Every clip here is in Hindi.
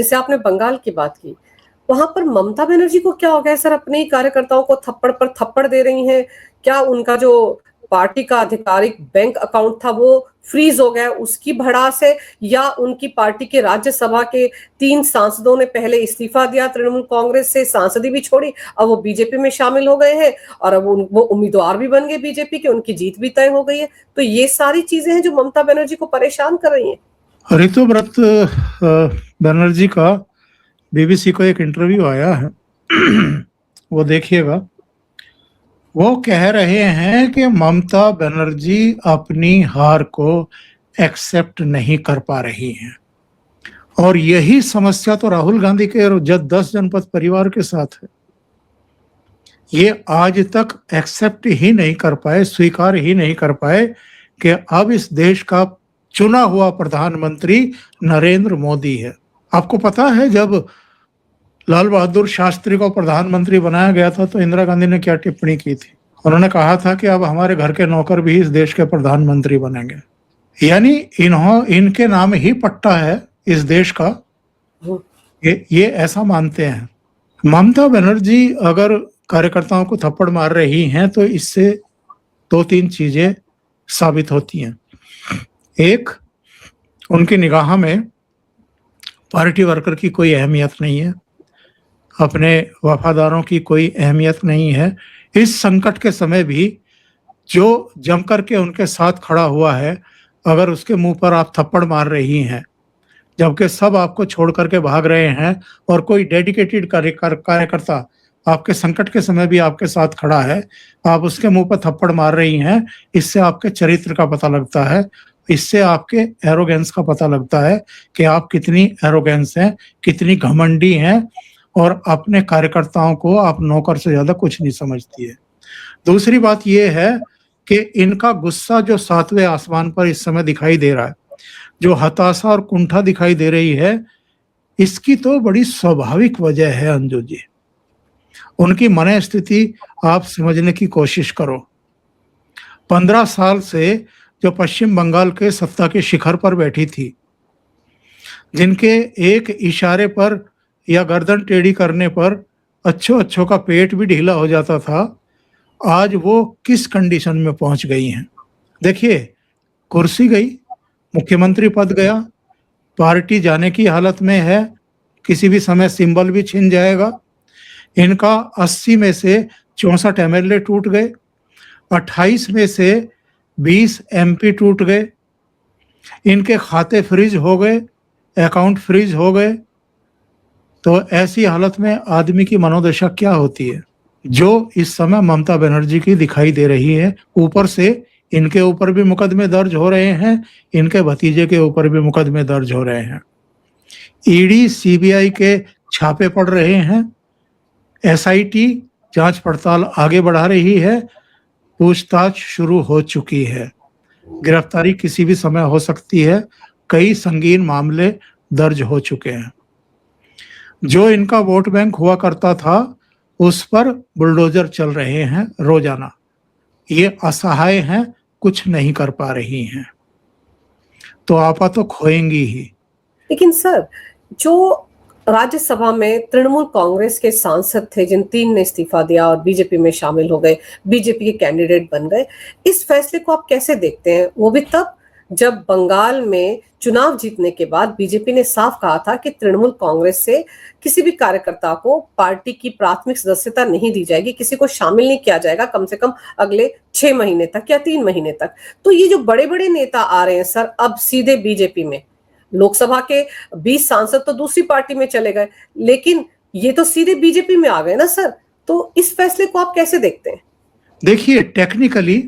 जैसे आपने बंगाल की बात की, वहां पर ममता बनर्जी को क्या हो गया सर? अपने ही कार्यकर्ताओं को थप्पड़ पर थप्पड़ दे रही हैं। क्या उनका जो पार्टी का आधिकारिक बैंक अकाउंट था वो फ्रीज हो गया उसकी भड़ास है, या उनकी पार्टी के राज्यसभा के 3 सांसदों ने पहले इस्तीफा दिया तृणमूल कांग्रेस से, सांसदी भी छोड़ी, अब वो बीजेपी में शामिल हो गए हैं और अब वो उम्मीदवार भी बन गए बीजेपी के, उनकी जीत भी तय हो गई है। तो ये सारी चीजें हैं जो ममता बनर्जी को परेशान कर रही हैं। ऋतुव्रत बनर्जी का बीबीसी को एक इंटरव्यू आया है, वो देखिएगा। वो कह रहे हैं कि ममता बनर्जी अपनी हार को एक्सेप्ट नहीं कर पा रही हैं, और यही समस्या तो राहुल गांधी के 10 जनपद परिवार के साथ है। ये आज तक एक्सेप्ट ही नहीं कर पाए, स्वीकार ही नहीं कर पाए कि अब इस देश का चुना हुआ प्रधानमंत्री नरेंद्र मोदी है। आपको पता है जब लाल बहादुर शास्त्री को प्रधानमंत्री बनाया गया था तो इंदिरा गांधी ने क्या टिप्पणी की थी? उन्होंने कहा था कि अब हमारे घर के नौकर भी इस देश के प्रधानमंत्री बनेंगे। यानी इनके नाम ही पट्टा है इस देश का, ये ऐसा मानते हैं। ममता बनर्जी अगर कार्यकर्ताओं को थप्पड़ मार रही हैं तो इससे 2-3 चीजें साबित होती हैं। एक, उनकी निगाह में पार्टी वर्कर की कोई अहमियत नहीं है, अपने वफादारों की कोई अहमियत नहीं है। इस संकट के समय भी जो जम करके उनके साथ खड़ा हुआ है, अगर उसके मुंह पर आप थप्पड़ मार रही हैं जबकि सब आपको छोड़ करके भाग रहे हैं, और कोई डेडिकेटेड कार्यकर्ता आपके संकट के समय भी आपके साथ खड़ा है, आप उसके मुंह पर थप्पड़ मार रही हैं, इससे आपके चरित्र का पता लगता है, इससे आपके एरोगेंस का पता लगता है कि आप कितनी एरोगेंस हैं, कितनी घमंडी हैं, और अपने कार्यकर्ताओं को आप नौकर से ज्यादा कुछ नहीं समझती है। दूसरी बात यह है कि इनका गुस्सा जो 7वें आसमान पर इस समय दिखाई दे रहा है, जो हताशा और कुंठा दिखाई दे रही है, इसकी तो बड़ी स्वाभाविक वजह है अंजू जी। उनकी मन स्थिति आप समझने की कोशिश करो। 15 साल से जो पश्चिम बंगाल के सत्ता के शिखर पर बैठी थी, जिनके एक इशारे पर या गर्दन टेढ़ी करने पर अच्छों का पेट भी ढीला हो जाता था, आज वो किस कंडीशन में पहुंच गई हैं। देखिए, कुर्सी गई, मुख्यमंत्री पद गया, पार्टी जाने की हालत में है, किसी भी समय सिंबल भी छिन जाएगा। इनका 80 में से 64 एमएलए टूट गए, 28 में से 20 एमपी टूट गए, इनके खाते फ्रीज हो गए, अकाउंट फ्रीज हो गए। तो ऐसी हालत में आदमी की मनोदशा क्या होती है, जो इस समय ममता बनर्जी की दिखाई दे रही है। ऊपर से इनके ऊपर भी मुकदमे दर्ज हो रहे हैं, इनके भतीजे के ऊपर भी मुकदमे दर्ज हो रहे हैं, ईडी सीबीआई के छापे पड़ रहे हैं, एसआईटी जांच पड़ताल आगे बढ़ा रही है, पूछताछ शुरू हो चुकी है, गिरफ्तारी किसी भी समय हो सकती है, कई संगीन मामले दर्ज हो चुके हैं। जो इनका वोट बैंक हुआ करता था उस पर बुलडोजर चल रहे हैं रोजाना। ये असहाय हैं, कुछ नहीं कर पा रही हैं, तो आपा तो खोएंगी ही। लेकिन सर, जो राज्यसभा में तृणमूल कांग्रेस के सांसद थे जिन 3 ने इस्तीफा दिया और बीजेपी में शामिल हो गए, बीजेपी के कैंडिडेट बन गए, इस फैसले को आप कैसे देखते हैं? वो भी तब जब बंगाल में चुनाव जीतने के बाद बीजेपी ने साफ कहा था कि तृणमूल कांग्रेस से किसी भी कार्यकर्ता को पार्टी की प्राथमिक सदस्यता नहीं दी जाएगी, किसी को शामिल नहीं किया जाएगा कम से कम अगले 6 महीने तक या 3 महीने तक। तो ये जो बड़े बड़े नेता आ रहे हैं सर अब सीधे बीजेपी में, लोकसभा के 20 सांसद तो दूसरी पार्टी में चले गए, लेकिन ये तो सीधे बीजेपी में आ गए ना सर। तो इस फैसले को आप कैसे देखते हैं? देखिए, टेक्निकली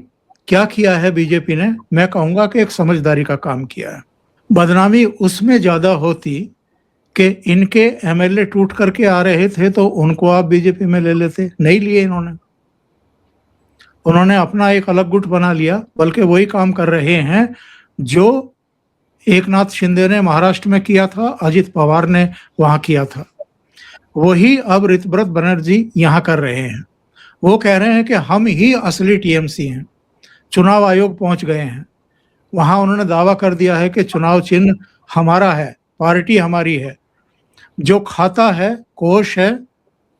क्या किया है बीजेपी ने, मैं कहूंगा कि एक समझदारी का काम किया है। बदनामी उसमें ज्यादा होती कि इनके एमएलए टूट करके आ रहे थे तो उनको आप बीजेपी में ले लेते, नहीं लिए उन्होंने अपना एक अलग गुट बना लिया। बल्कि वही काम कर रहे हैं जो एकनाथ शिंदे ने महाराष्ट्र में किया था, अजित पवार ने वहां किया था, वही अब ऋतुव्रत बनर्जी यहां कर रहे हैं। वो कह रहे हैं कि हम ही असली टीएमसी हैं, चुनाव आयोग पहुंच गए हैं, वहां उन्होंने दावा कर दिया है कि चुनाव चिन्ह हमारा है, पार्टी हमारी है, जो खाता है, कोष है,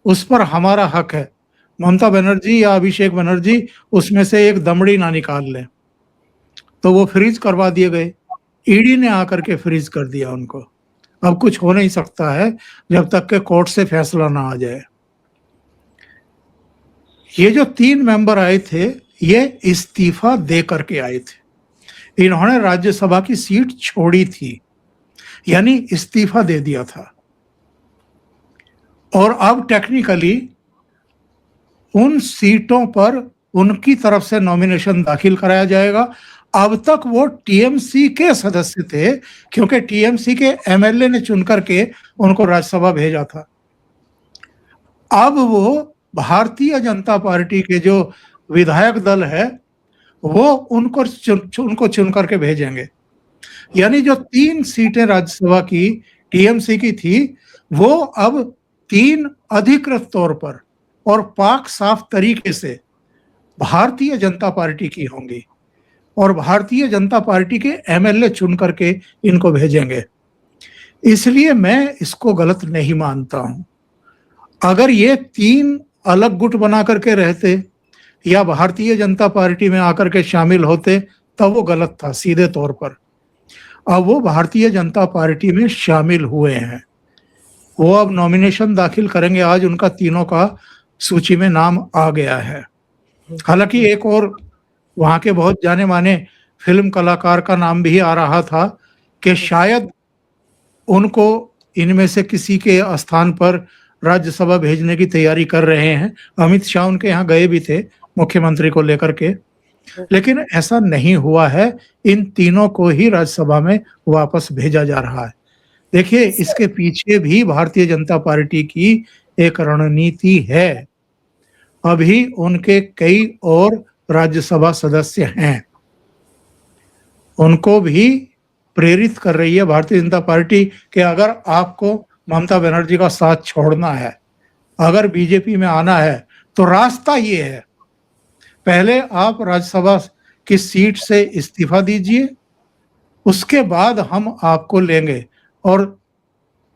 उस पर हमारा हक है। ममता बनर्जी या अभिषेक बनर्जी उसमें से एक दमड़ी ना निकाल लें। तो वो फ्रीज करवा दिए गए, ईडी ने आकर के फ्रीज कर दिया उनको। अब कुछ हो नहीं सकता है जब तक के कोर्ट से फैसला ना आ जाए। ये जो 3 मेंबर आए थे, ये इस्तीफा दे करके आए थे। इन्होंने राज्यसभा की सीट छोड़ी थी, यानी इस्तीफा दे दिया था। और अब टेक्निकली उन सीटों पर उनकी तरफ से नॉमिनेशन दाखिल कराया जाएगा। अब तक वो टीएमसी के सदस्य थे, क्योंकि टीएमसी के एमएलए ने चुनकर के उनको राज्यसभा भेजा था। अब वो भारतीय जनता पार्टी के जो विधायक दल है, वो उनको चुन करके भेजेंगे। यानी जो 3 सीटें राज्यसभा की टीएमसी की थी, वो अब 3 अधिकृत तौर पर और पाक साफ तरीके से भारतीय जनता पार्टी की होंगी, और भारतीय जनता पार्टी के एमएलए चुन करके इनको भेजेंगे। इसलिए मैं इसको गलत नहीं मानता हूं। अगर ये 3 अलग गुट बना करके रहते या भारतीय जनता पार्टी में आकर के शामिल होते, तब वो गलत था सीधे तौर पर। अब वो भारतीय जनता पार्टी में शामिल हुए हैं, वो अब नॉमिनेशन दाखिल करेंगे। आज उनका तीनों का सूची में नाम आ गया है। हालांकि एक और वहां के बहुत जाने माने फिल्म कलाकार का नाम भी आ रहा था कि शायद उनको इनमें से किसी के स्थान पर राज्यसभा भेजने की तैयारी कर रहे हैं। अमित शाह उनके यहाँ गए भी थे मुख्यमंत्री को लेकर के, लेकिन ऐसा नहीं हुआ है। इन तीनों को ही राज्यसभा में वापस भेजा जा रहा है। देखिए, इसके पीछे भी भारतीय जनता पार्टी की एक रणनीति है। अभी उनके कई और राज्यसभा सदस्य हैं, उनको भी प्रेरित कर रही है भारतीय जनता पार्टी कि अगर आपको ममता बनर्जी का साथ छोड़ना है, अगर बीजेपी में आना है, तो रास्ता ये है, पहले आप राज्यसभा की सीट से इस्तीफा दीजिए, उसके बाद हम आपको लेंगे। और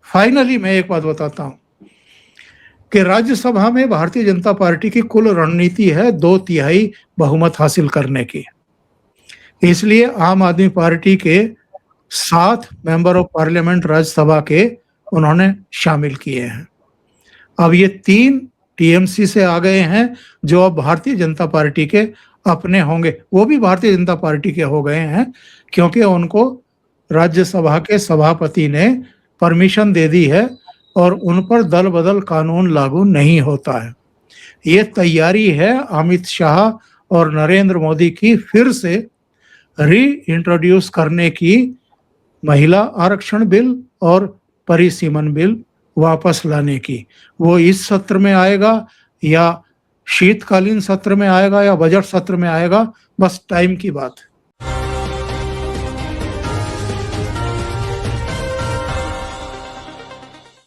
फाइनली मैं एक बात बताता हूं कि राज्यसभा में भारतीय जनता पार्टी की कुल रणनीति है 2/3 बहुमत हासिल करने की। इसलिए आम आदमी पार्टी के 7 मेंबर ऑफ पार्लियामेंट राज्यसभा के उन्होंने शामिल किए हैं। अब ये 3 टीएमसी से आ गए हैं, जो अब भारतीय जनता पार्टी के अपने होंगे। वो भी भारतीय जनता पार्टी के हो गए हैं, क्योंकि उनको राज्यसभा के सभापति ने परमिशन दे दी है और उन पर दल बदल कानून लागू नहीं होता है। ये तैयारी है अमित शाह और नरेंद्र मोदी की फिर से री इंट्रोड्यूस करने की, महिला आरक्षण बिल और परिसीमन बिल वापस लाने की। वो इस सत्र में आएगा या शीतकालीन सत्र में आएगा या बजट सत्र में आएगा, बस टाइम की बात है।